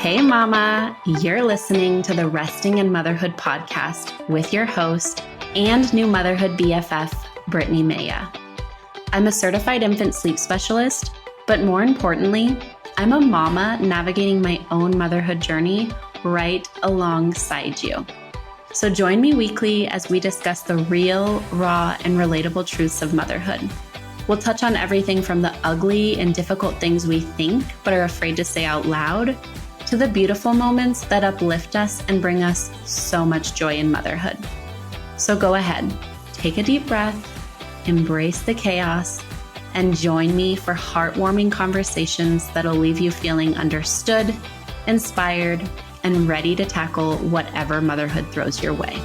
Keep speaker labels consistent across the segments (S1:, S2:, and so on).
S1: Hey, Mama, you're listening to the Resting in Motherhood podcast with your host and new motherhood BFF, Brittni Maya. I'm a certified infant sleep specialist, but more importantly, I'm a mama navigating my own motherhood journey right alongside you. So join me weekly as we discuss the real, raw, and relatable truths of motherhood. We'll touch on everything from the ugly and difficult things we think but are afraid to say out loud, to the beautiful moments that uplift us and bring us so much joy in motherhood. So go ahead, take a deep breath, embrace the chaos, and join me for heartwarming conversations that'll leave you feeling understood, inspired, and ready to tackle whatever motherhood throws your way.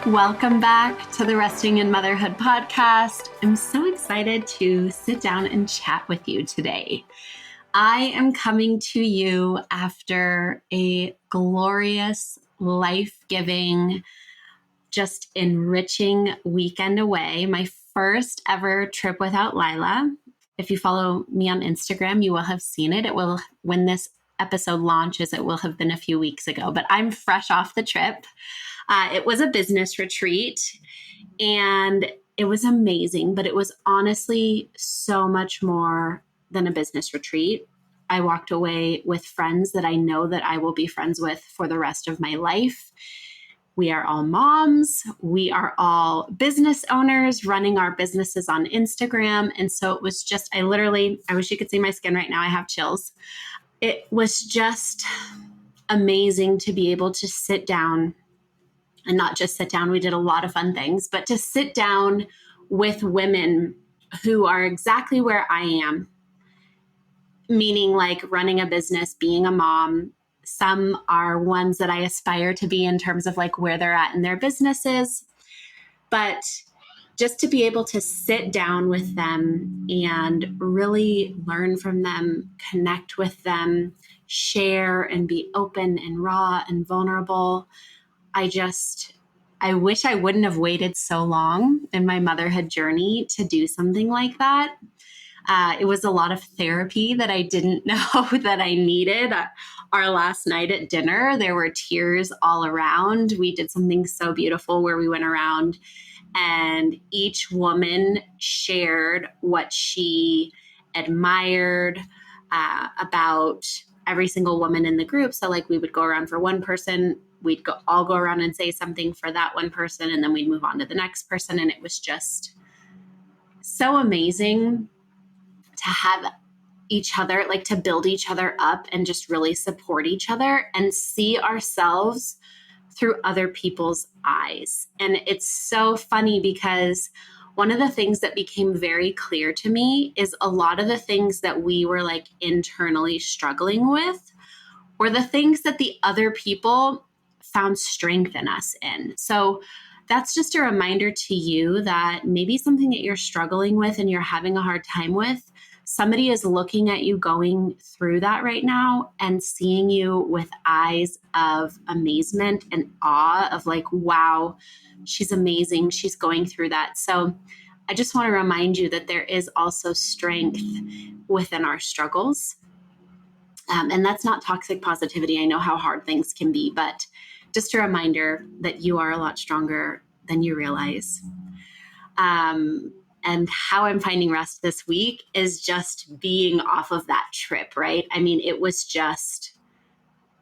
S1: Welcome back to the Resting in Motherhood podcast. I'm so excited to sit down and chat with you today. I am coming to you after a glorious, life-giving, just enriching weekend away. My first ever trip without Lilah. If you follow me on Instagram, you will have seen it. When this episode launches, it will have been a few weeks ago, but I'm fresh off the trip. It was a business retreat and it was amazing, but it was honestly so much more than a business retreat. I walked away with friends that I know that I will be friends with for the rest of my life. We are all moms. We are all business owners running our businesses on Instagram. And so it was just, I wish you could see my skin right now. I have chills. It was just amazing to be able to sit down and not just sit down. We did a lot of fun things, but to sit down with women who are exactly where I am, meaning like running a business, being a mom. Some are ones that I aspire to be in terms of like where they're at in their businesses, but just to be able to sit down with them and really learn from them, connect with them, share and be open and raw and vulnerable. I wish I wouldn't have waited so long in my motherhood journey to do something like that. It was a lot of therapy that I didn't know that I needed. Our last night at dinner, there were tears all around. We did something so beautiful where we went around and each woman shared what she admired about every single woman in the group. So like we would go around for one person, we'd all go around and say something for that one person, and then we'd move on to the next person. And it was just so amazing to have each other, like to build each other up and just really support each other and see ourselves through other people's eyes. And it's so funny because one of the things that became very clear to me is a lot of the things that we were like internally struggling with were the things that the other people found strength in us in. So that's just a reminder to you that maybe something that you're struggling with and you're having a hard time with, somebody is looking at you going through that right now and seeing you with eyes of amazement and awe of like, wow, she's amazing. She's going through that. So I just want to remind you that there is also strength within our struggles. And that's not toxic positivity. I know how hard things can be, but just a reminder that you are a lot stronger than you realize. And how I'm finding rest this week is just being off of that trip, right? I mean, it was just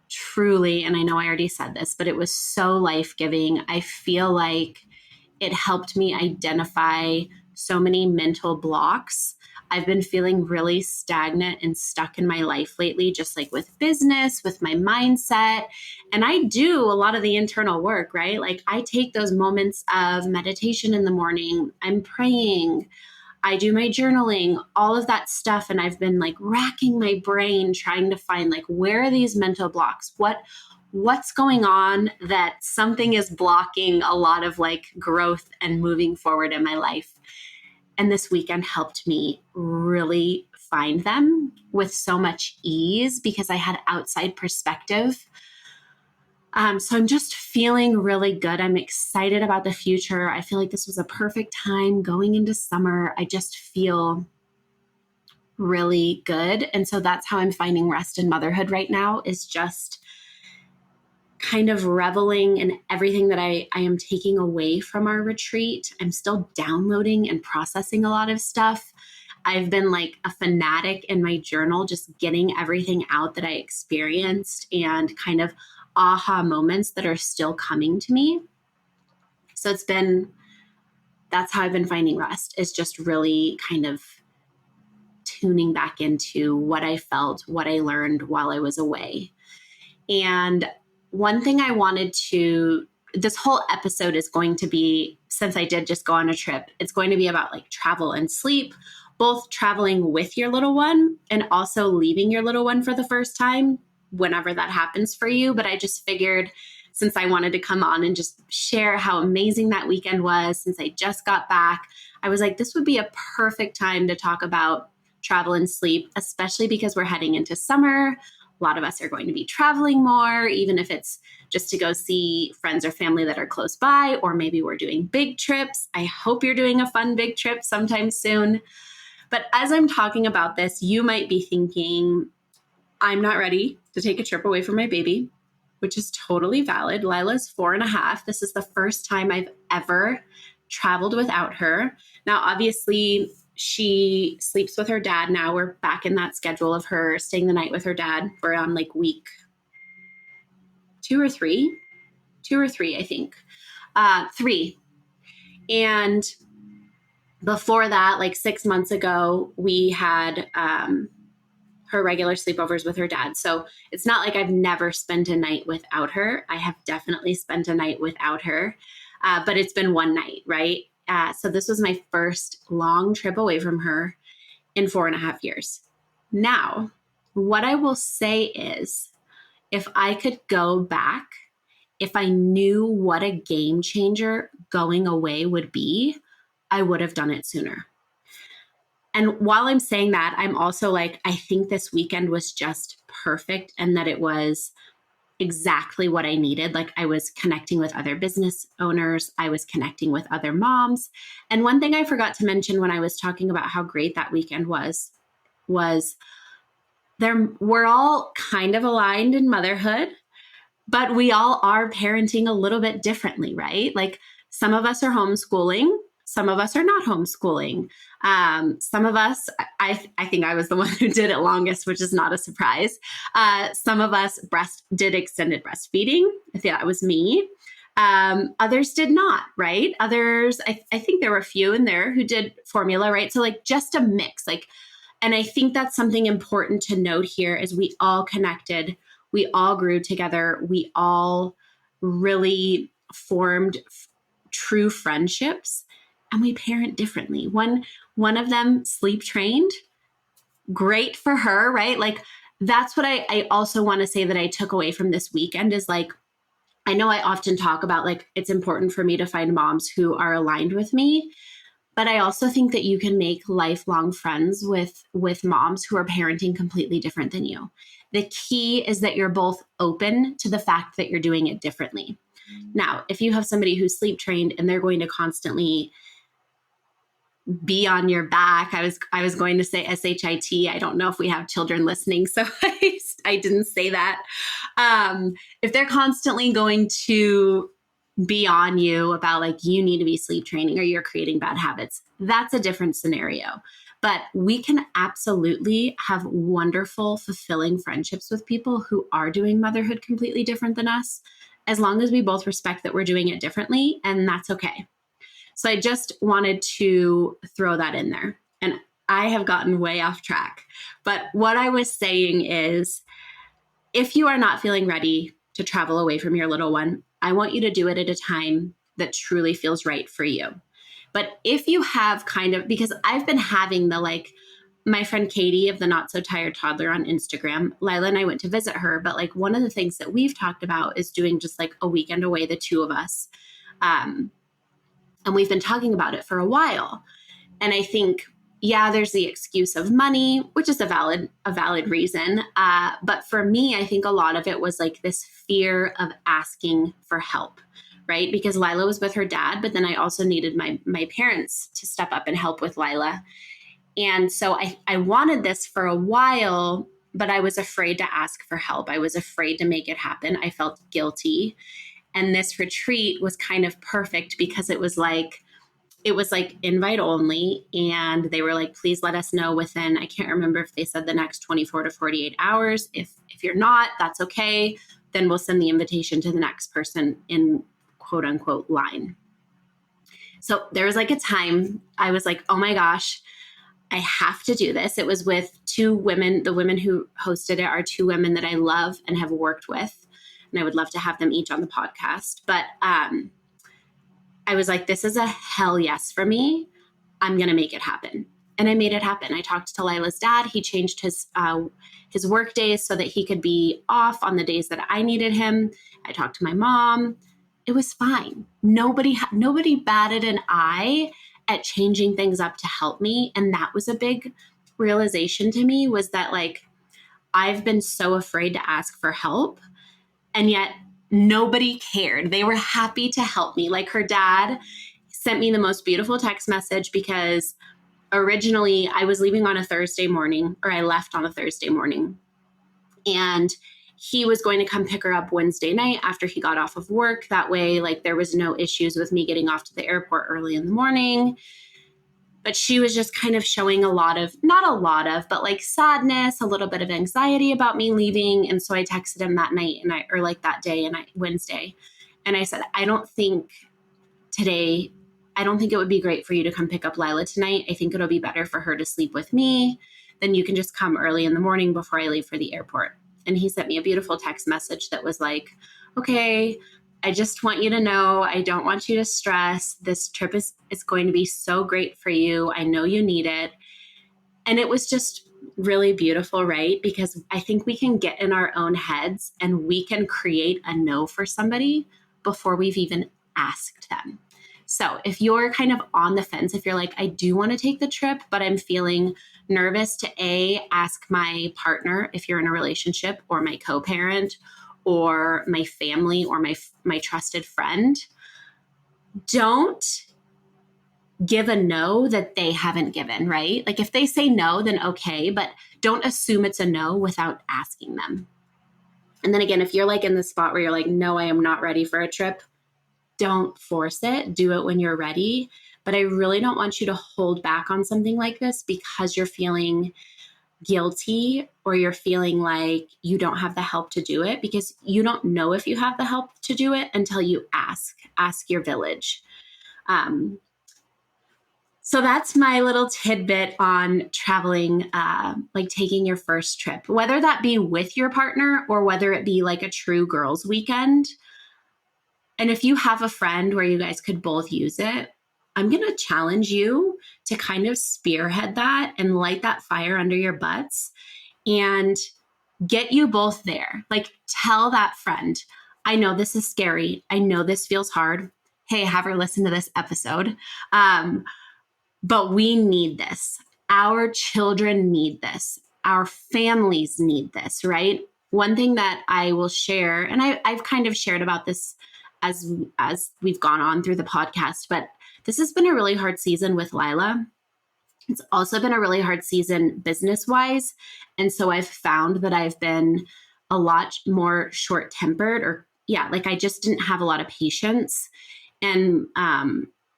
S1: truly, and I know I already said this, but it was so life-giving. I feel like it helped me identify so many mental blocks. I've been feeling really stagnant and stuck in my life lately, just like with business, with my mindset. And I do a lot of the internal work, right? Like I take those moments of meditation in the morning. I'm praying. I do my journaling, all of that stuff. And I've been like racking my brain trying to find like, where are these mental blocks? What's going on that something is blocking a lot of like growth and moving forward in my life? And this weekend helped me really find them with so much ease because I had outside perspective. So I'm just feeling really good. I'm excited about the future. I feel like this was a perfect time going into summer. I just feel really good. And so that's how I'm finding rest in motherhood right now, is just kind of reveling in everything that I am taking away from our retreat. I'm still downloading and processing a lot of stuff. I've been like a fanatic in my journal, just getting everything out that I experienced and kind of aha moments that are still coming to me. So that's how I've been finding rest, is just really kind of tuning back into what I felt, what I learned while I was away. And one thing I wanted to, this whole episode is going to be, since I did just go on a trip, it's going to be about like travel and sleep, both traveling with your little one and also leaving your little one for the first time, whenever that happens for you. But I just figured, since I wanted to come on and just share how amazing that weekend was, since I just got back, I was like, this would be a perfect time to talk about travel and sleep, especially because we're heading into summer. A lot of us are going to be traveling more, even if it's just to go see friends or family that are close by, or maybe we're doing big trips. I hope you're doing a fun big trip sometime soon. But as I'm talking about this, you might be thinking, I'm not ready to take a trip away from my baby, which is totally valid. Lilah's 4.5. This is the first time I've ever traveled without her. Now, obviously, she sleeps with her dad now. We're back in that schedule of her staying the night with her dad. We're on like week 2 or 3, I think. 3. And before that, like 6 months ago, we had her regular sleepovers with her dad. So it's not like I've never spent a night without her. I have definitely spent a night without her, but it's been one night, right? So this was my first long trip away from her in 4.5 years. Now, what I will say is, if I could go back, if I knew what a game changer going away would be, I would have done it sooner. And while I'm saying that, I'm also like, I think this weekend was just perfect, and that it was exactly what I needed. Like, I was connecting with other business owners. I was connecting with other moms. And one thing I forgot to mention when I was talking about how great that weekend was we're all kind of aligned in motherhood, but we all are parenting a little bit differently, right? Like, some of us are homeschooling. Some of us are not homeschooling. Some of us, I think I was the one who did it longest, which is not a surprise. Some of us did extended breastfeeding. I think that was me. Others did not, right? Others, I think there were a few in there who did formula, right? So like just a mix, like, and I think that's something important to note here, is we all connected. We all grew together. We all really formed true friendships. And we parent differently. One of them sleep trained, great for her, right? Like, that's what I also want to say that I took away from this weekend, is like, I know I often talk about like, it's important for me to find moms who are aligned with me, but I also think that you can make lifelong friends with moms who are parenting completely different than you. The key is that you're both open to the fact that you're doing it differently. Now, if you have somebody who's sleep trained and they're going to constantly be on your back. I was going to say SHIT. I don't know if we have children listening, so I didn't say that. If they're constantly going to be on you about like, you need to be sleep training or you're creating bad habits, that's a different scenario. But we can absolutely have wonderful, fulfilling friendships with people who are doing motherhood completely different than us, as long as we both respect that we're doing it differently, and that's okay. So I just wanted to throw that in there. And I have gotten way off track. But what I was saying is, if you are not feeling ready to travel away from your little one, I want you to do it at a time that truly feels right for you. But if you have because I've been having my friend Katie of the Not So Tired Toddler on Instagram, Lilah and I went to visit her. But like, one of the things that we've talked about is doing just like a weekend away, the two of us. And we've been talking about it for a while. And I think, yeah, there's the excuse of money, which is a valid reason. But for me, I think a lot of it was like this fear of asking for help, right? Because Lilah was with her dad, but then I also needed my parents to step up and help with Lilah. And so I wanted this for a while, but I was afraid to ask for help. I was afraid to make it happen. I felt guilty. And this retreat was kind of perfect because it was like invite only. And they were like, please let us know within, I can't remember if they said the next 24 to 48 hours. If you're not, that's okay. Then we'll send the invitation to the next person in quote unquote line. So there was like a time I was like, oh my gosh, I have to do this. It was with two women. The women who hosted it are two women that I love and have worked with. And I would love to have them each on the podcast. But I was like, this is a hell yes for me. I'm going to make it happen. And I made it happen. I talked to Lilah's dad. He changed his work days so that he could be off on the days that I needed him. I talked to my mom. It was fine. Nobody batted an eye at changing things up to help me. And that was a big realization to me, was that like, I've been so afraid to ask for help, and yet nobody cared. They were happy to help me. Like, her dad sent me the most beautiful text message, because originally I was leaving on a Thursday morning, or I left on a Thursday morning, and he was going to come pick her up Wednesday night after he got off of work. That way, like, there was no issues with me getting off to the airport early in the morning. But she was just kind of showing but like sadness, a little bit of anxiety about me leaving. And so I texted him that night that day, Wednesday. And I said, I don't think it would be great for you to come pick up Lilah tonight. I think it'll be better for her to sleep with me. Then you can just come early in the morning before I leave for the airport. And he sent me a beautiful text message that was like, okay, I just want you to know, I don't want you to stress. This trip is going to be so great for you. I know you need it. And it was just really beautiful, right? Because I think we can get in our own heads and we can create a no for somebody before we've even asked them. So if you're kind of on the fence, if you're like, I do want to take the trip, but I'm feeling nervous to ask my partner, if you're in a relationship, or my co-parent, or my family, or my trusted friend, don't give a no that they haven't given, right? Like, if they say no, then okay, but don't assume it's a no without asking them. And then again, if you're like in the spot where you're like, no, I am not ready for a trip, don't force it. Do it when you're ready. But I really don't want you to hold back on something like this because you're feeling guilty, or you're feeling like you don't have the help to do it, because you don't know if you have the help to do it until you ask your village. So that's my little tidbit on traveling, like taking your first trip, whether that be with your partner or whether it be like a true girls' weekend. And if you have a friend where you guys could both use it, I'm going to challenge you to kind of spearhead that and light that fire under your butts and get you both there. Like, tell that friend, I know this is scary. I know this feels hard. Hey, have her listen to this episode. But we need this. Our children need this. Our families need this, right? One thing that I will share, and I've kind of shared about this as we've gone on through the podcast, but this has been a really hard season with Lilah. It's also been a really hard season business-wise. And so I've found that I've been a lot more short-tempered, like I just didn't have a lot of patience. And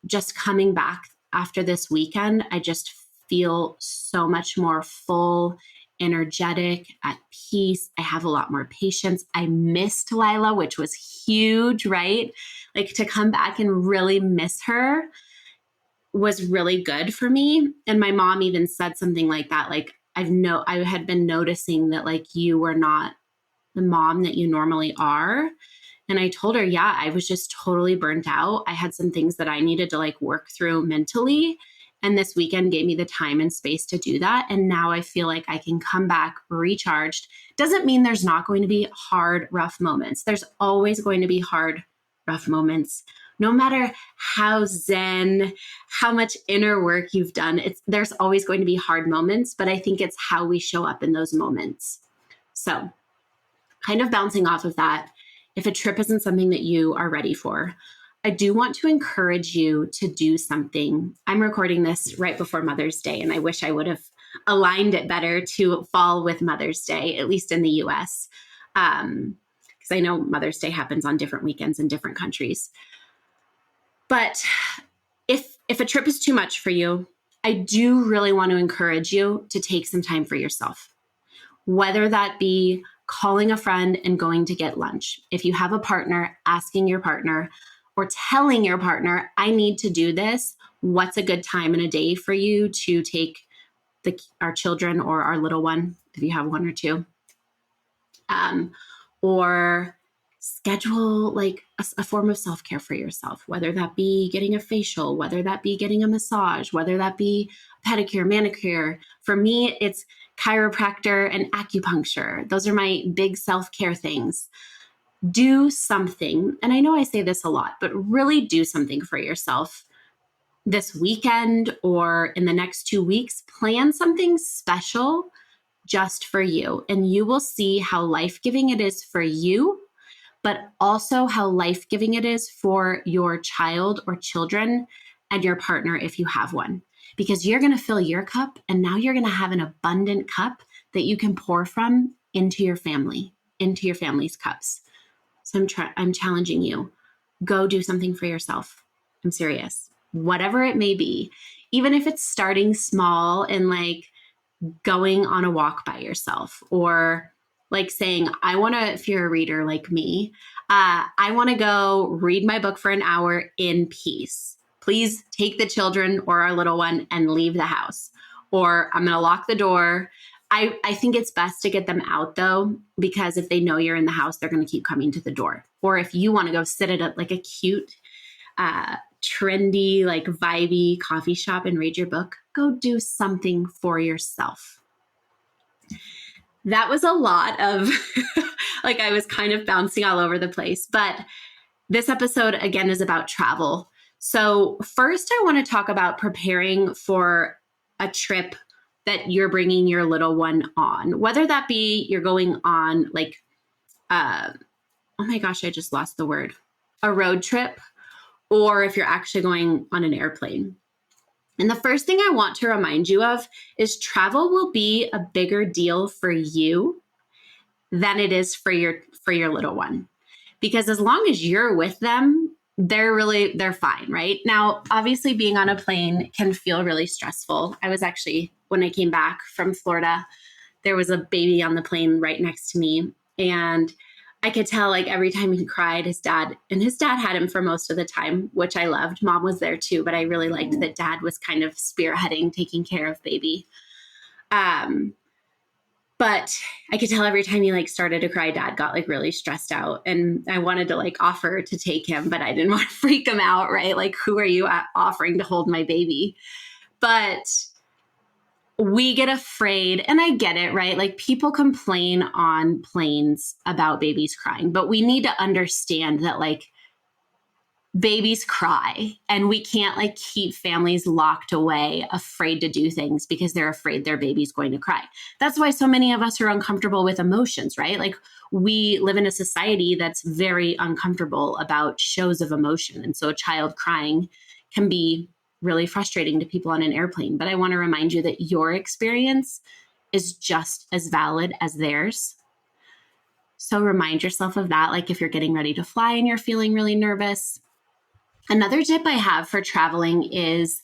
S1: just coming back after this weekend, I just feel so much more full, energetic, at peace. I have a lot more patience. I missed Lilah, which was huge, right? Like, to come back and really miss her was really good for me. And my mom even said something like that. Like, I had been noticing that, like, you were not the mom that you normally are. And I told her, yeah, I was just totally burnt out. I had some things that I needed to like work through mentally. And this weekend gave me the time and space to do that. And now I feel like I can come back recharged. Doesn't mean there's not going to be hard, rough moments. There's always going to be hard, rough moments. No matter how zen, how much inner work you've done, there's always going to be hard moments. But I think it's how we show up in those moments. So kind of bouncing off of that, if a trip isn't something that you are ready for, I do want to encourage you to do something. I'm recording this right before Mother's Day, and I wish I would have aligned it better to fall with Mother's Day, at least in the US. Because I know Mother's Day happens on different weekends in different countries. But if a trip is too much for you, I do really want to encourage you to take some time for yourself, whether that be calling a friend and going to get lunch. If you have a partner, asking your partner or telling your partner, I need to do this. What's a good time in a day for you to take our children or our little one, if you have one or two, or schedule like a form of self-care for yourself, whether that be getting a facial, whether that be getting a massage, whether that be pedicure, manicure. For me, it's chiropractor and acupuncture. Those are my big self-care things. Do something. And I know I say this a lot, but really do something for yourself this weekend or in the next 2 weeks. Plan something special just for you, and you will see how life-giving it is for you, but also how life-giving it is for your child or children and your partner if you have one. Because you're going to fill your cup, and now you're going to have an abundant cup that you can pour from into your family, into your family's cups. So I'm challenging you. Go do something for yourself. I'm serious. Whatever it may be, even if it's starting small and like going on a walk by yourself, or like saying, I want to, if you're a reader like me, I want to go read my book for an hour in peace. Please take the children or our little one and leave the house, or I'm going to lock the door. I think it's best to get them out though, because if they know you're in the house, they're going to keep coming to the door. Or if you want to go sit at like a cute, trendy, like vibey coffee shop and read your book, go do something for yourself. That was a lot of like, I was kind of bouncing all over the place, but this episode again is about travel. So first I want to talk about preparing for a trip that you're bringing your little one on, whether that be you're going on like, oh my gosh, I just lost the word, a road trip, or if you're actually going on an airplane. And the first thing I want to remind you of is travel will be a bigger deal for you than it is for your little one. Because as long as you're with them, they're fine, right? Now, obviously being on a plane can feel really stressful. I was actually, when I came back from Florida, there was a baby on the plane right next to me. And I could tell like every time he cried, his dad had him for most of the time, which I loved. Mom was there too, but I really liked that dad was kind of spearheading, taking care of baby. But I could tell every time he like started to cry, dad got like really stressed out, and I wanted to like offer to take him, but I didn't want to freak him out, right? Like, who are you offering to hold my baby? But we get afraid, and I get it, right? Like people complain on planes about babies crying, but we need to understand that like babies cry, and we can't like keep families locked away, afraid to do things because they're afraid their baby's going to cry. That's why so many of us are uncomfortable with emotions, right? Like we live in a society that's very uncomfortable about shows of emotion. And so a child crying can be really frustrating to people on an airplane. But I want to remind you that your experience is just as valid as theirs. So remind yourself of that. Like if you're getting ready to fly and you're feeling really nervous. Another tip I have for traveling is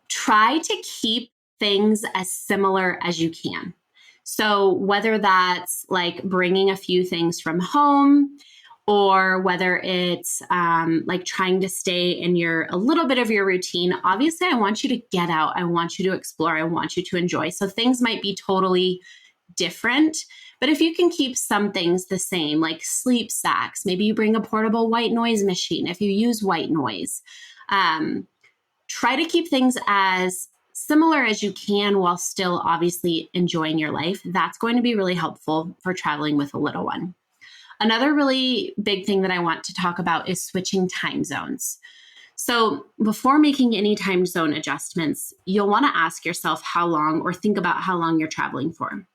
S1: try to keep things as similar as you can. So whether that's like bringing a few things from home, or whether it's like trying to stay in a little bit of your routine. Obviously, I want you to get out. I want you to explore. I want you to enjoy. So things might be totally different, but if you can keep some things the same, like sleep sacks, maybe you bring a portable white noise machine if you use white noise. Try to keep things as similar as you can while still obviously enjoying your life. That's going to be really helpful for traveling with a little one. Another really big thing that I want to talk about is switching time zones. So before making any time zone adjustments, you'll want to ask yourself how long, or think about how long you're traveling for.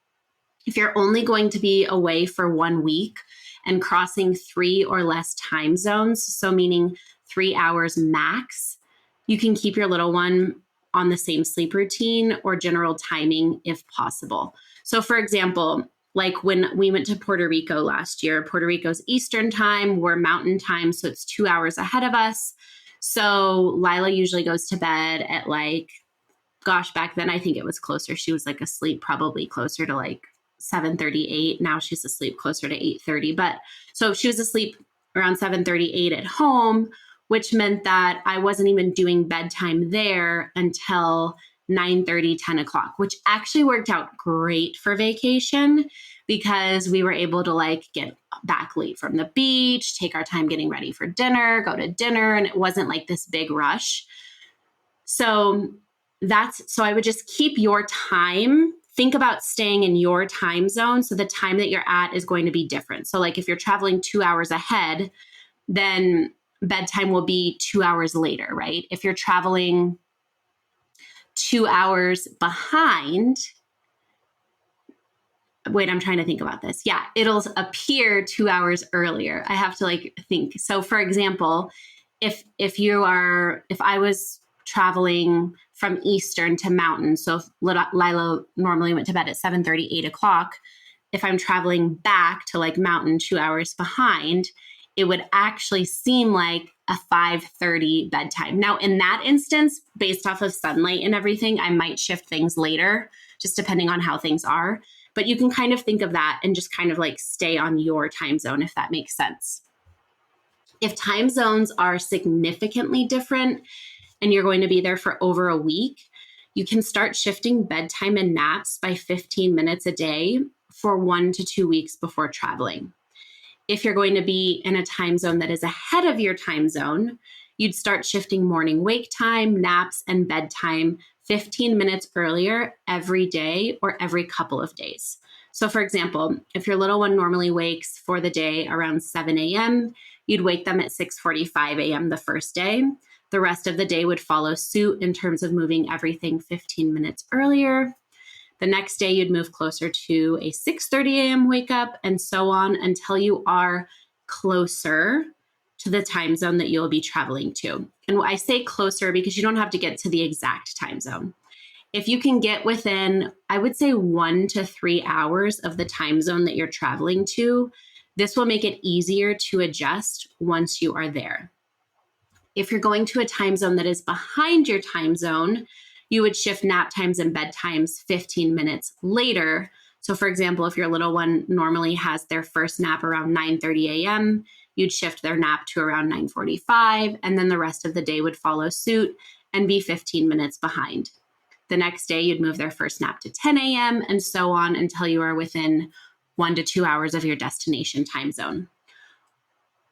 S1: If you're only going to be away for 1 week and crossing 3 or less time zones, so meaning 3 hours max, you can keep your little one on the same sleep routine or general timing if possible. So for example, like when we went to Puerto Rico last year, Puerto Rico's Eastern time, we're Mountain time, so it's 2 hours ahead of us. So Lilah usually goes to bed at like, gosh, back then I think it was closer. She was like asleep probably closer to like 7:38. Now she's asleep closer to 8:30. But so she was asleep around 7:38 at home, which meant that I wasn't even doing bedtime there until 9:30, 10 o'clock, which actually worked out great for vacation because we were able to like get back late from the beach, take our time getting ready for dinner, go to dinner, and it wasn't like this big rush. So I would just keep your time. Think about staying in your time zone. So the time that you're at is going to be different. So like if you're traveling 2 hours ahead, then bedtime will be 2 hours later, right? If you're traveling 2 hours behind, wait, I'm trying to think about this. Yeah, it'll appear 2 hours earlier. I have to like think. So for example, if I was traveling from Eastern to Mountain, so if Lilah normally went to bed at 7:30, 8 o'clock, if I'm traveling back to like Mountain 2 hours behind, it would actually seem like a 5:30 bedtime. Now, in that instance, based off of sunlight and everything, I might shift things later, just depending on how things are. But you can kind of think of that and just kind of like stay on your time zone, if that makes sense. If time zones are significantly different and you're going to be there for over a week, you can start shifting bedtime and naps by 15 minutes a day for 1 to 2 weeks before traveling. If you're going to be in a time zone that is ahead of your time zone, you'd start shifting morning wake time, naps, and bedtime 15 minutes earlier every day or every couple of days. So for example, if your little one normally wakes for the day around 7 a.m., you'd wake them at 6:45 a.m. the first day. The rest of the day would follow suit in terms of moving everything 15 minutes earlier. The next day, you'd move closer to a 6:30 a.m. wake up, and so on until you are closer to the time zone that you'll be traveling to. And I say closer because you don't have to get to the exact time zone. If you can get within, I would say 1 to 3 hours of the time zone that you're traveling to, this will make it easier to adjust once you are there. If you're going to a time zone that is behind your time zone, you would shift nap times and bedtimes 15 minutes later. So for example, if your little one normally has their first nap around 9:30 a.m., you'd shift their nap to around 9:45, and then the rest of the day would follow suit and be 15 minutes behind. The next day, you'd move their first nap to 10 a.m., and so on until you are within 1 to 2 hours of your destination time zone.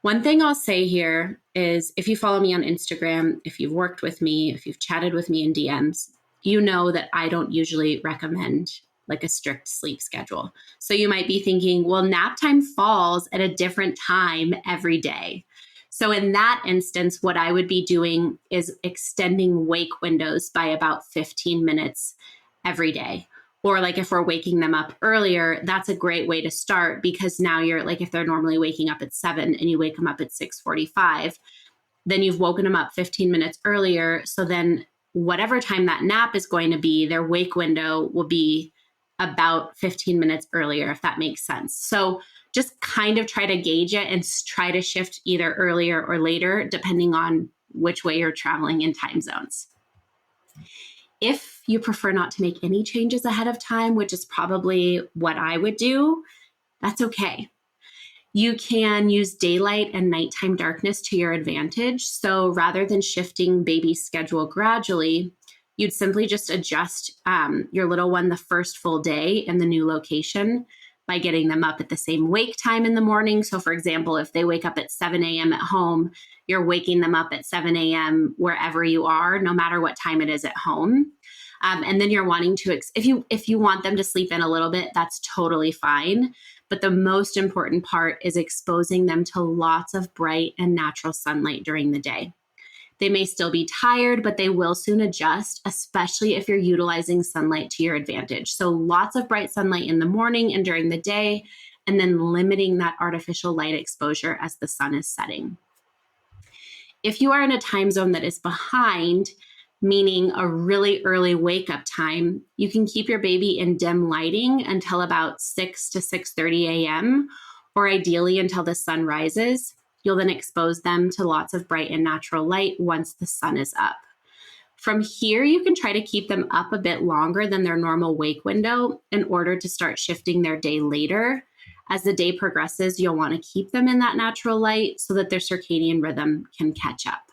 S1: One thing I'll say here is if you follow me on Instagram, if you've worked with me, if you've chatted with me in DMs, you know that I don't usually recommend like a strict sleep schedule. So you might be thinking, well, nap time falls at a different time every day. So in that instance, what I would be doing is extending wake windows by about 15 minutes every day. Or like if we're waking them up earlier, that's a great way to start because now you're like, if they're normally waking up at 7 and you wake them up at 6:45, then you've woken them up 15 minutes earlier. So then whatever time that nap is going to be, their wake window will be about 15 minutes earlier, if that makes sense. So just kind of try to gauge it and try to shift either earlier or later, depending on which way you're traveling in time zones. If you prefer not to make any changes ahead of time, which is probably what I would do, that's okay. You can use daylight and nighttime darkness to your advantage. So rather than shifting baby's schedule gradually, you'd simply just adjust your little one the first full day in the new location by getting them up at the same wake time in the morning. So for example, if they wake up at 7 a.m. at home, you're waking them up at 7 a.m. wherever you are, no matter what time it is at home. And then you're wanting to, if you want them to sleep in a little bit, that's totally fine. But the most important part is exposing them to lots of bright and natural sunlight during the day. They may still be tired, but they will soon adjust, especially if you're utilizing sunlight to your advantage. So lots of bright sunlight in the morning and during the day, and then limiting that artificial light exposure as the sun is setting. If you are in a time zone that is behind, meaning a really early wake up time, you can keep your baby in dim lighting until about 6 to 6:30 a.m., or ideally until the sun rises. You'll then expose them to lots of bright and natural light once the sun is up. From here, you can try to keep them up a bit longer than their normal wake window in order to start shifting their day later. As the day progresses, you'll want to keep them in that natural light so that their circadian rhythm can catch up.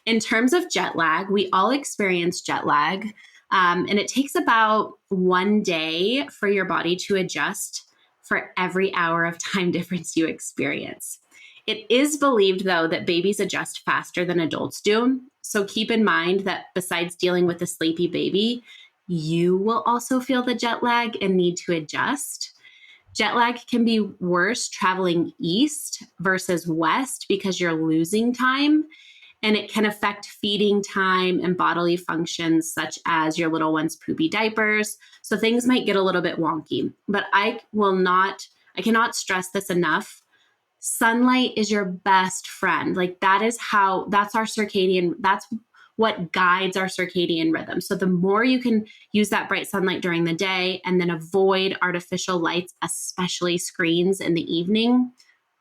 S1: In terms of jet lag, we all experience jet lag, and it takes about 1 day for your body to adjust for every hour of time difference you experience. It is believed, though, that babies adjust faster than adults do. So keep in mind that besides dealing with a sleepy baby, you will also feel the jet lag and need to adjust. Jet lag can be worse traveling east versus west because you're losing time, and it can affect feeding time and bodily functions such as your little one's poopy diapers. So things might get a little bit wonky, but I cannot stress this enough. Sunlight is your best friend. Like that's what guides our circadian rhythm. So the more you can use that bright sunlight during the day and then avoid artificial lights, especially screens in the evening,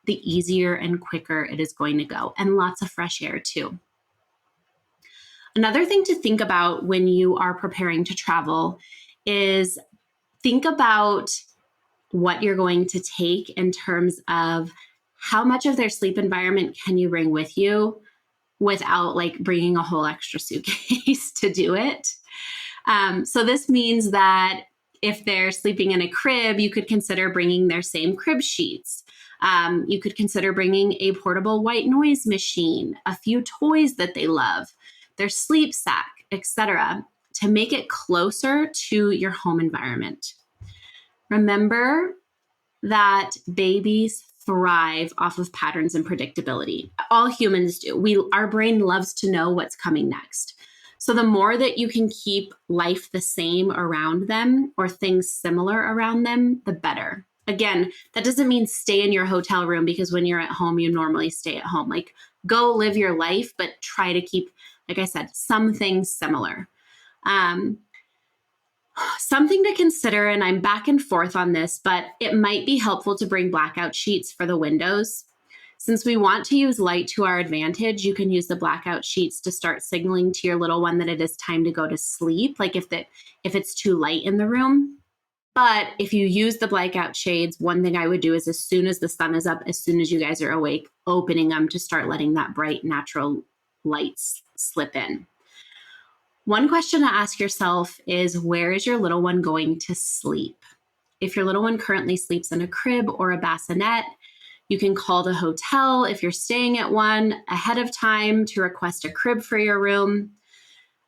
S1: the easier and quicker it is going to go. And lots of fresh air too. Another thing to think about when you are preparing to travel is think about what you're going to take in terms of how much of their sleep environment can you bring with you without like bringing a whole extra suitcase to do it. So this means that if they're sleeping in a crib, you could consider bringing their same crib sheets. You could consider bringing a portable white noise machine, a few toys that they love, their sleep sack, etc., to make it closer to your home environment. Remember that babies thrive off of patterns and predictability. All humans do. Our brain loves to know what's coming next. So the more that you can keep life the same around them or things similar around them, the better. Again, that doesn't mean stay in your hotel room because when you're at home, you normally stay at home. Like go live your life, but try to keep, like I said, some things similar. Something to consider, and I'm back and forth on this, but it might be helpful to bring blackout sheets for the windows. Since we want to use light to our advantage, you can use the blackout sheets to start signaling to your little one that it is time to go to sleep, like if it's too light in the room. But if you use the blackout shades, one thing I would do is as soon as the sun is up, as soon as you guys are awake, opening them to start letting that bright natural lights slip in. One question to ask yourself is, where is your little one going to sleep? If your little one currently sleeps in a crib or a bassinet, you can call the hotel if you're staying at one ahead of time to request a crib for your room.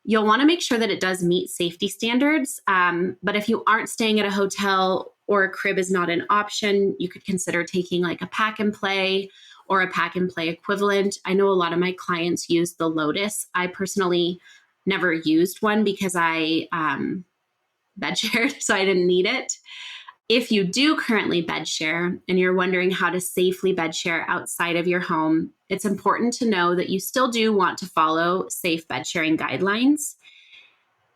S1: You'll want to make sure that it does meet safety standards. But if you aren't staying at a hotel or a crib is not an option, you could consider taking like a pack and play or a pack and play equivalent. I know a lot of my clients use the Lotus. I personally never used one because I bed shared, so I didn't need it. If you do currently bed share and you're wondering how to safely bed share outside of your home, it's important to know that you still do want to follow safe bed sharing guidelines.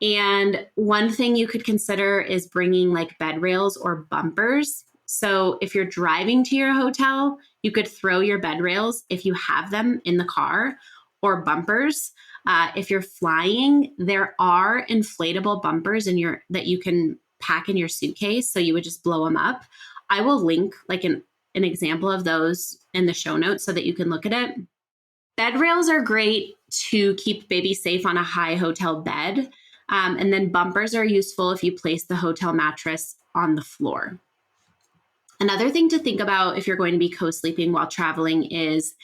S1: And one thing you could consider is bringing like bed rails or bumpers. So if you're driving to your hotel, you could throw your bed rails if you have them in the car, or bumpers. If you're flying, there are inflatable bumpers that you can pack in your suitcase. So you would just blow them up. I will link like an example of those in the show notes so that you can look at it. Bed rails are great to keep baby safe on a high hotel bed. And then bumpers are useful if you place the hotel mattress on the floor. Another thing to think about if you're going to be co-sleeping while traveling is,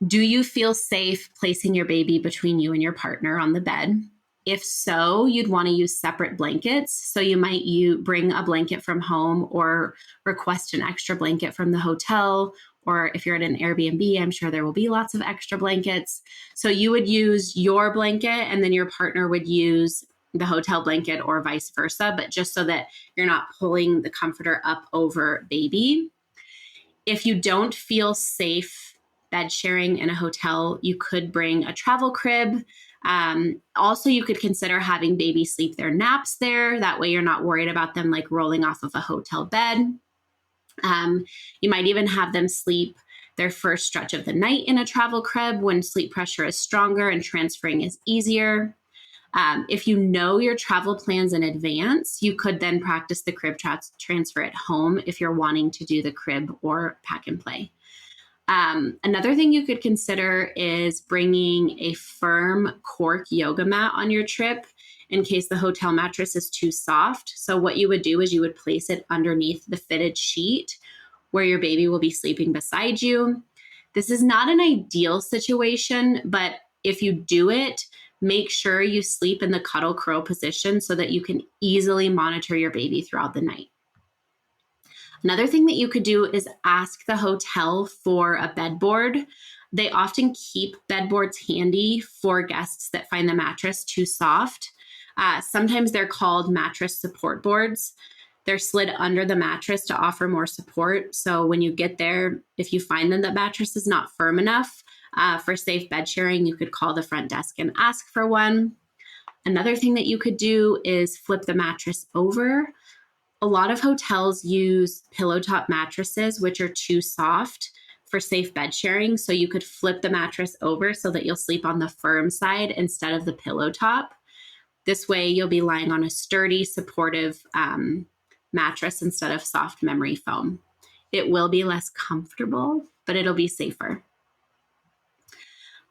S1: do you feel safe placing your baby between you and your partner on the bed? If so, you'd want to use separate blankets. So you might bring a blanket from home or request an extra blanket from the hotel. Or if you're at an Airbnb, I'm sure there will be lots of extra blankets. So you would use your blanket and then your partner would use the hotel blanket or vice versa, but just so that you're not pulling the comforter up over baby. If you don't feel safe bed sharing in a hotel, you could bring a travel crib. Also, you could consider having baby sleep their naps there. That way you're not worried about them like rolling off of a hotel bed. You might even have them sleep their first stretch of the night in a travel crib when sleep pressure is stronger and transferring is easier. If you know your travel plans in advance, you could then practice the crib transfer at home if you're wanting to do the crib or pack and play. Another thing you could consider is bringing a firm cork yoga mat on your trip in case the hotel mattress is too soft. So what you would do is you would place it underneath the fitted sheet where your baby will be sleeping beside you. This is not an ideal situation, but if you do it, make sure you sleep in the cuddle curl position so that you can easily monitor your baby throughout the night. Another thing that you could do is ask the hotel for a bed board. They often keep bed boards handy for guests that find the mattress too soft. Sometimes they're called mattress support boards. They're slid under the mattress to offer more support. So when you get there, if you find that the mattress is not firm enough for safe bed sharing, you could call the front desk and ask for one. Another thing that you could do is flip the mattress over. A lot of hotels use pillow top mattresses, which are too soft for safe bed sharing. So you could flip the mattress over so that you'll sleep on the firm side instead of the pillow top. This way you'll be lying on a sturdy, supportive mattress instead of soft memory foam. It will be less comfortable, but it'll be safer.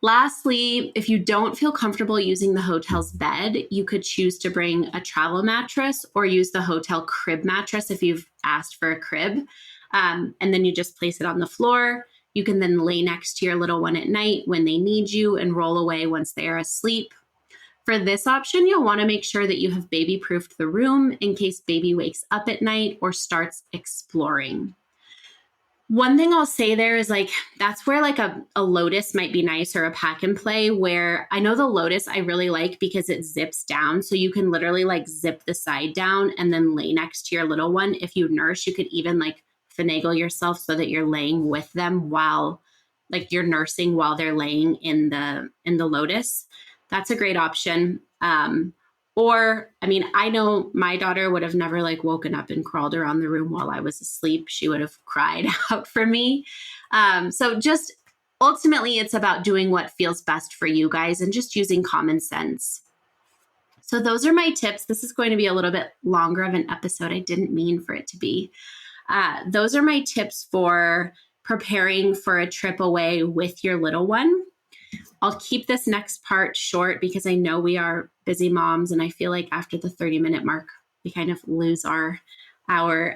S1: Lastly, if you don't feel comfortable using the hotel's bed, you could choose to bring a travel mattress or use the hotel crib mattress if you've asked for a crib. And then you just place it on the floor. You can then lay next to your little one at night when they need you and roll away once they are asleep. For this option, you'll want to make sure that you have baby-proofed the room in case baby wakes up at night or starts exploring. One thing I'll say there is that's where a Lotus might be nice, or a pack and play, where I know the Lotus I really like because it zips down. So you can literally zip the side down and then lay next to your little one. If you nurse, you could even finagle yourself so that you're laying with them while you're nursing while they're laying in the Lotus. That's a great option. I know my daughter would have never woken up and crawled around the room while I was asleep. She would have cried out for me. So just ultimately, it's about doing what feels best for you guys and just using common sense. So those are my tips. This is going to be a little bit longer of an episode. I didn't mean for it to be. Those are my tips for preparing for a trip away with your little one. I'll keep this next part short because I know we are busy moms, and I feel like after the 30-minute mark, we kind of lose our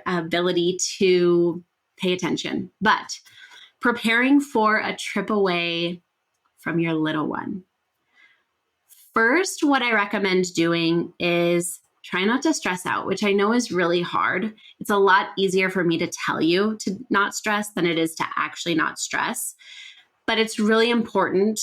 S1: ability to pay attention. But preparing for a trip away from your little one. First, what I recommend doing is try not to stress out, which I know is really hard. It's a lot easier for me to tell you to not stress than it is to actually not stress. But it's really important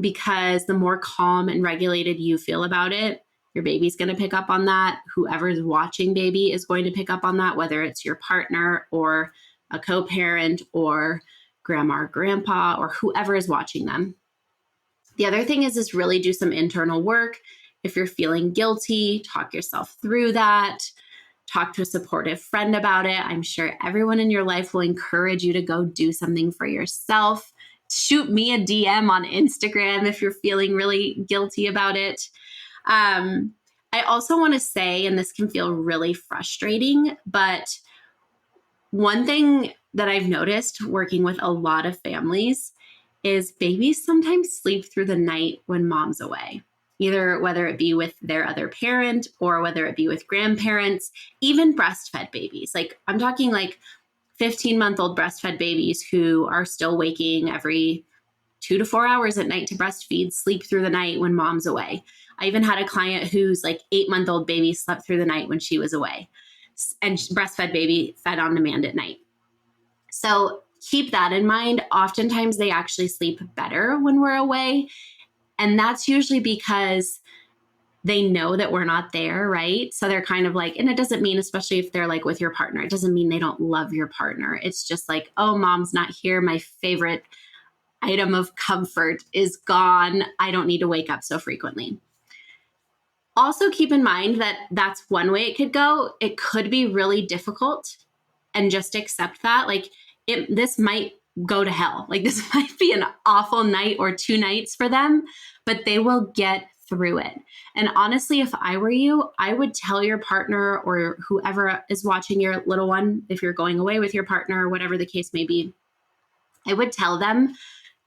S1: because the more calm and regulated you feel about it, your baby's going to pick up on that. Whoever's watching baby is going to pick up on that, whether it's your partner or a co-parent or grandma or grandpa or whoever is watching them. The other thing is really do some internal work. If you're feeling guilty, talk yourself through that. Talk to a supportive friend about it. I'm sure everyone in your life will encourage you to go do something for yourself. Shoot me a DM on Instagram if you're feeling really guilty about it. I also want to say, and this can feel really frustrating, but one thing that I've noticed working with a lot of families is babies sometimes sleep through the night when mom's away, either whether it be with their other parent or whether it be with grandparents, even breastfed babies. I'm talking 15-month-old breastfed babies who are still waking every 2 to 4 hours at night to breastfeed, sleep through the night when mom's away. I even had a client whose 8-month-old baby slept through the night when she was away, and breastfed baby fed on demand at night. So keep that in mind. Oftentimes they actually sleep better when we're away. And that's usually because they know that we're not there, right? So they're kind of and it doesn't mean, especially if they're with your partner, it doesn't mean they don't love your partner. It's just oh, mom's not here. My favorite item of comfort is gone. I don't need to wake up so frequently. Also keep in mind that that's one way it could go. It could be really difficult, and just accept that. Like this might go to hell. Like this might be an awful night or 2 nights for them, but they will get through it. And honestly, if I were you, I would tell your partner or whoever is watching your little one, if you're going away with your partner or whatever the case may be, I would tell them,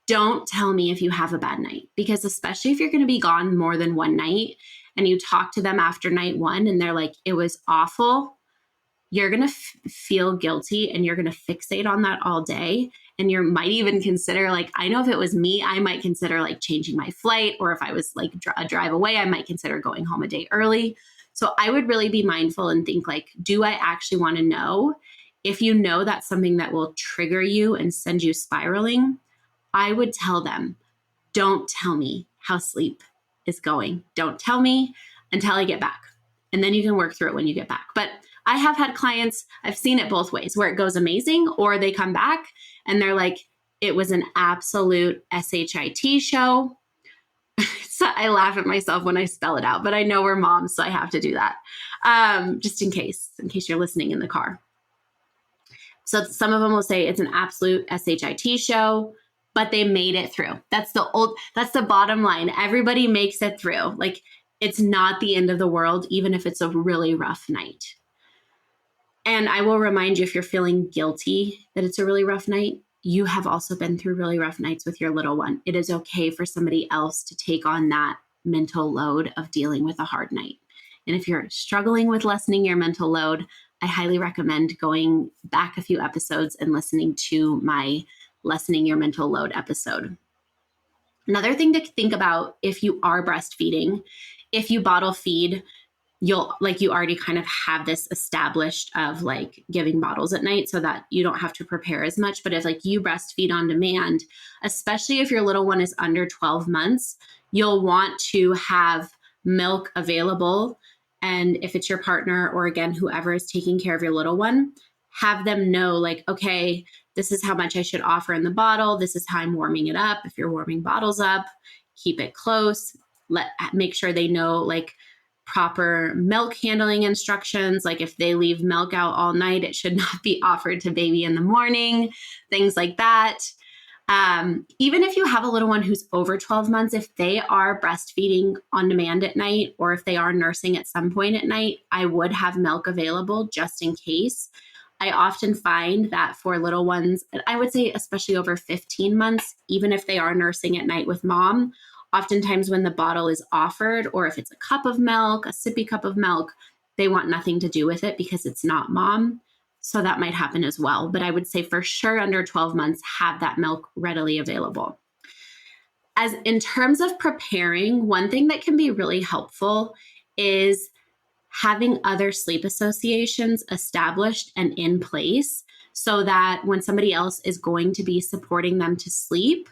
S1: don't tell me if you have a bad night, because especially if you're going to be gone more than one night and you talk to them after night 1 and they're like, it was awful, you're going to feel guilty and you're going to fixate on that all day. And you might even consider, like, I know if it was me, I might consider like changing my flight, or if I was like a drive away, I might consider going home a day early. So I would really be mindful and think like, do I actually want to know? If you know that's something that will trigger you and send you spiraling, I would tell them, don't tell me how sleep is going. Don't tell me until I get back. And then you can work through it when you get back. But I have had clients, I've seen it both ways, where it goes amazing, or they come back and they're like, it was an absolute SHIT show. So I laugh at myself when I spell it out, but I know we're moms, so I have to do that. Just in case you're listening in the car. So some of them will say it's an absolute SHIT show, but they made it through. That's the bottom line. Everybody makes it through. Like, it's not the end of the world, even if it's a really rough night. And I will remind you, if you're feeling guilty that it's a really rough night, you have also been through really rough nights with your little one. It is okay for somebody else to take on that mental load of dealing with a hard night. And if you're struggling with lessening your mental load, I highly recommend going back a few episodes and listening to my Lessening Your Mental Load episode. Another thing to think about if you are breastfeeding, if you bottle feed, you already kind of have this established of like giving bottles at night so that you don't have to prepare as much. But if like you breastfeed on demand, especially if your little one is under 12 months, you'll want to have milk available. And if it's your partner, or again, whoever is taking care of your little one, have them know like, okay, this is how much I should offer in the bottle. This is how I'm warming it up. If you're warming bottles up, keep it close. Make sure they know like proper milk handling instructions. Like if they leave milk out all night, it should not be offered to baby in the morning, things like that. Even if you have a little one who's over 12 months, if they are breastfeeding on demand at night, or if they are nursing at some point at night, I would have milk available just in case. I often find that for little ones, and I would say especially over 15 months, even if they are nursing at night with mom, oftentimes when the bottle is offered, or if it's a cup of milk, a sippy cup of milk, they want nothing to do with it because it's not mom. So that might happen as well. But I would say for sure under 12 months, have that milk readily available. As in terms of preparing, one thing that can be really helpful is having other sleep associations established and in place so that when somebody else is going to be supporting them to sleep,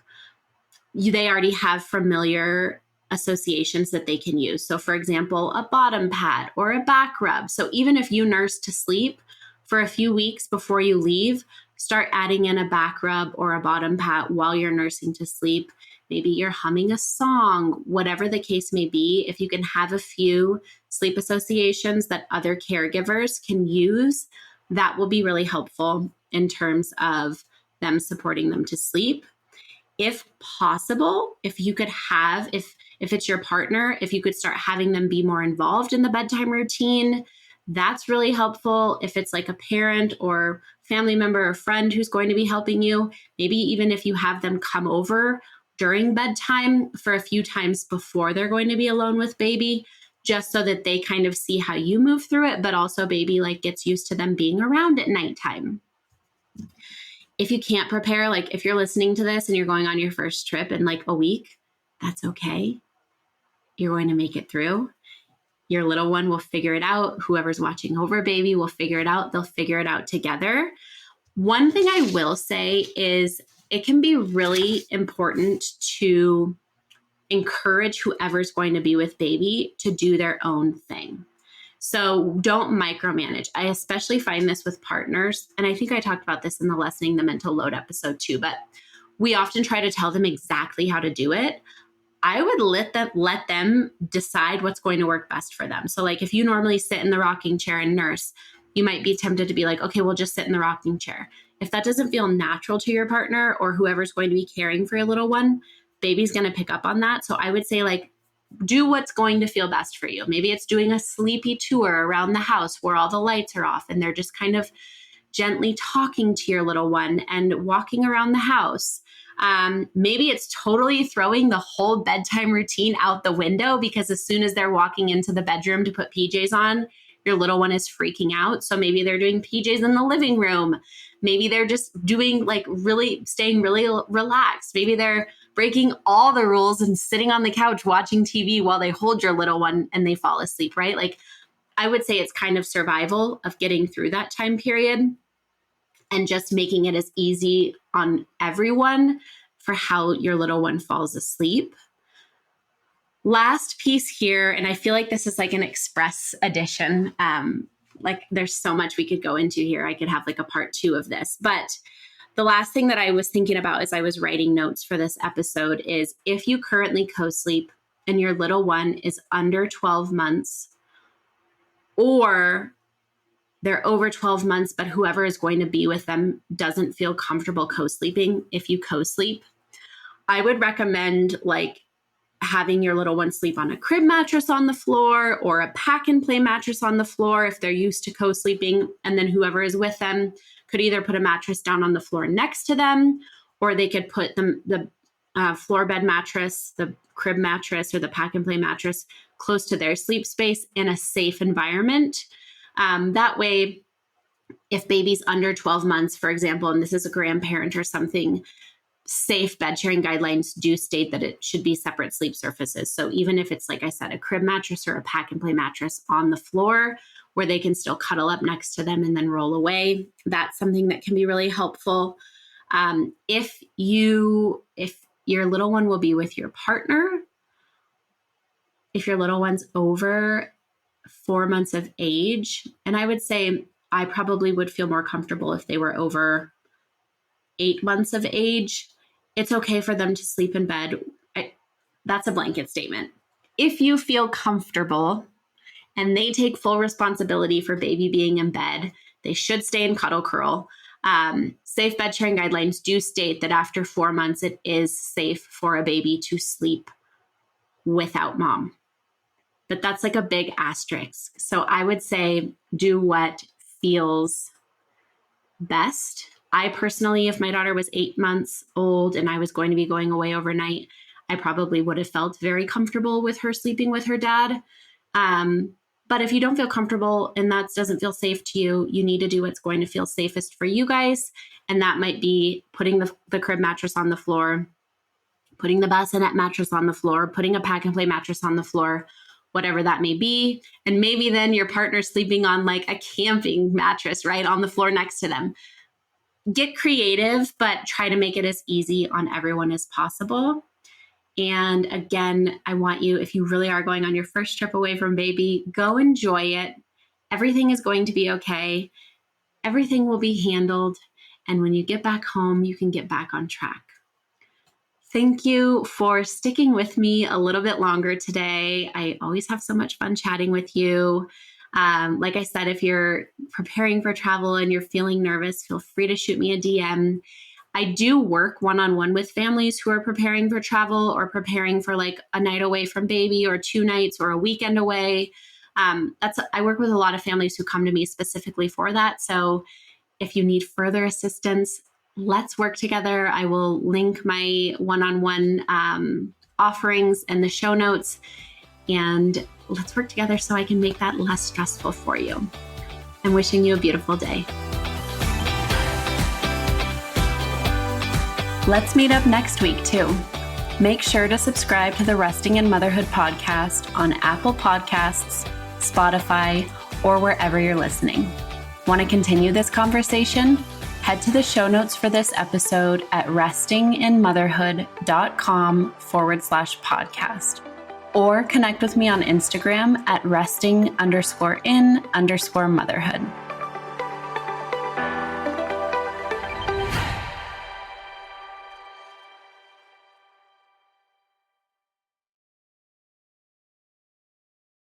S1: they already have familiar associations that they can use. So for example, a bottom pad or a back rub. So even if you nurse to sleep for a few weeks before you leave, start adding in a back rub or a bottom pad while you're nursing to sleep. Maybe you're humming a song, whatever the case may be. If you can have a few sleep associations that other caregivers can use, that will be really helpful in terms of them supporting them to sleep. If possible, if you could have, if it's your partner, if you could start having them be more involved in the bedtime routine, that's really helpful. If it's like a parent or family member or friend who's going to be helping you, maybe even if you have them come over during bedtime for a few times before they're going to be alone with baby, just so that they kind of see how you move through it, but also baby like gets used to them being around at nighttime. If you can't prepare, like if you're listening to this and you're going on your first trip in like a week, that's okay. You're going to make it through. Your little one will figure it out. Whoever's watching over baby will figure it out. They'll figure it out together. One thing I will say is it can be really important to encourage whoever's going to be with baby to do their own thing. So don't micromanage. I especially find this with partners. And I think I talked about this in the Lessening the Mental Load episode too. But we often try to tell them exactly how to do it. I would let them decide what's going to work best for them. So like if you normally sit in the rocking chair and nurse, you might be tempted to be like, okay, we'll just sit in the rocking chair. If that doesn't feel natural to your partner or whoever's going to be caring for your little one, baby's going to pick up on that. So I would say like, do what's going to feel best for you. Maybe it's doing a sleepy tour around the house where all the lights are off and they're just kind of gently talking to your little one and walking around the house. Maybe it's totally throwing the whole bedtime routine out the window because as soon as they're walking into the bedroom to put PJs on, your little one is freaking out. So maybe they're doing PJs in the living room. Maybe they're just doing like really staying really relaxed. Maybe they're breaking all the rules and sitting on the couch watching TV while they hold your little one and they fall asleep, right? Like I would say it's kind of survival of getting through that time period and just making it as easy on everyone for how your little one falls asleep. Last piece here, and I feel like this is like an express edition. Like there's so much we could go into here. I could have like a part 2 of this, but the last thing that I was thinking about as I was writing notes for this episode is if you currently co-sleep and your little one is under 12 months or they're over 12 months, but whoever is going to be with them doesn't feel comfortable co-sleeping, if you co-sleep, I would recommend like having your little one sleep on a crib mattress on the floor or a pack and play mattress on the floor if they're used to co-sleeping. And then whoever is with them could either put a mattress down on the floor next to them, or they could put the floor bed mattress, the crib mattress, or the pack and play mattress close to their sleep space in a safe environment. That way, if baby's under 12 months, for example, and this is a grandparent or something, safe bed sharing guidelines do state that it should be separate sleep surfaces. So even if it's, like I said, a crib mattress or a pack and play mattress on the floor where they can still cuddle up next to them and then roll away, that's something that can be really helpful. If your little one will be with your partner, if your little one's over 4 months of age, and I would say I probably would feel more comfortable if they were over 8 months of age, it's okay for them to sleep in bed. That's a blanket statement. If you feel comfortable and they take full responsibility for baby being in bed, they should stay in cuddle curl. Safe bed sharing guidelines do state that after 4 months, it is safe for a baby to sleep without mom. But that's like a big asterisk. So I would say do what feels best. I personally, if my daughter was 8 months old and I was going to be going away overnight, I probably would have felt very comfortable with her sleeping with her dad. But if you don't feel comfortable and that doesn't feel safe to you, you need to do what's going to feel safest for you guys. And that might be putting the crib mattress on the floor, putting the bassinet mattress on the floor, putting a pack and play mattress on the floor, whatever that may be. And maybe then your partner's sleeping on like a camping mattress, right, on the floor next to them. Get creative, but try to make it as easy on everyone as possible. And again, I want you, if you really are going on your first trip away from baby, go enjoy it. Everything is going to be okay. Everything will be handled. And when you get back home, you can get back on track. Thank you for sticking with me a little bit longer today. I always have so much fun chatting with you. Like I said, if you're preparing for travel and you're feeling nervous, feel free to shoot me a DM. I do work one-on-one with families who are preparing for travel or preparing for like a night away from baby or 2 nights or a weekend away. I work with a lot of families who come to me specifically for that. So if you need further assistance, let's work together. I will link my one-on-one offerings in the show notes, and let's work together so I can make that less stressful for you. I'm wishing you a beautiful day. Let's meet up next week too. Make sure to subscribe to the Resting in Motherhood podcast on Apple Podcasts, Spotify, or wherever you're listening. Want to continue this conversation? Head to the show notes for this episode at restinginmotherhood.com/podcast, or connect with me on Instagram at resting_in_motherhood.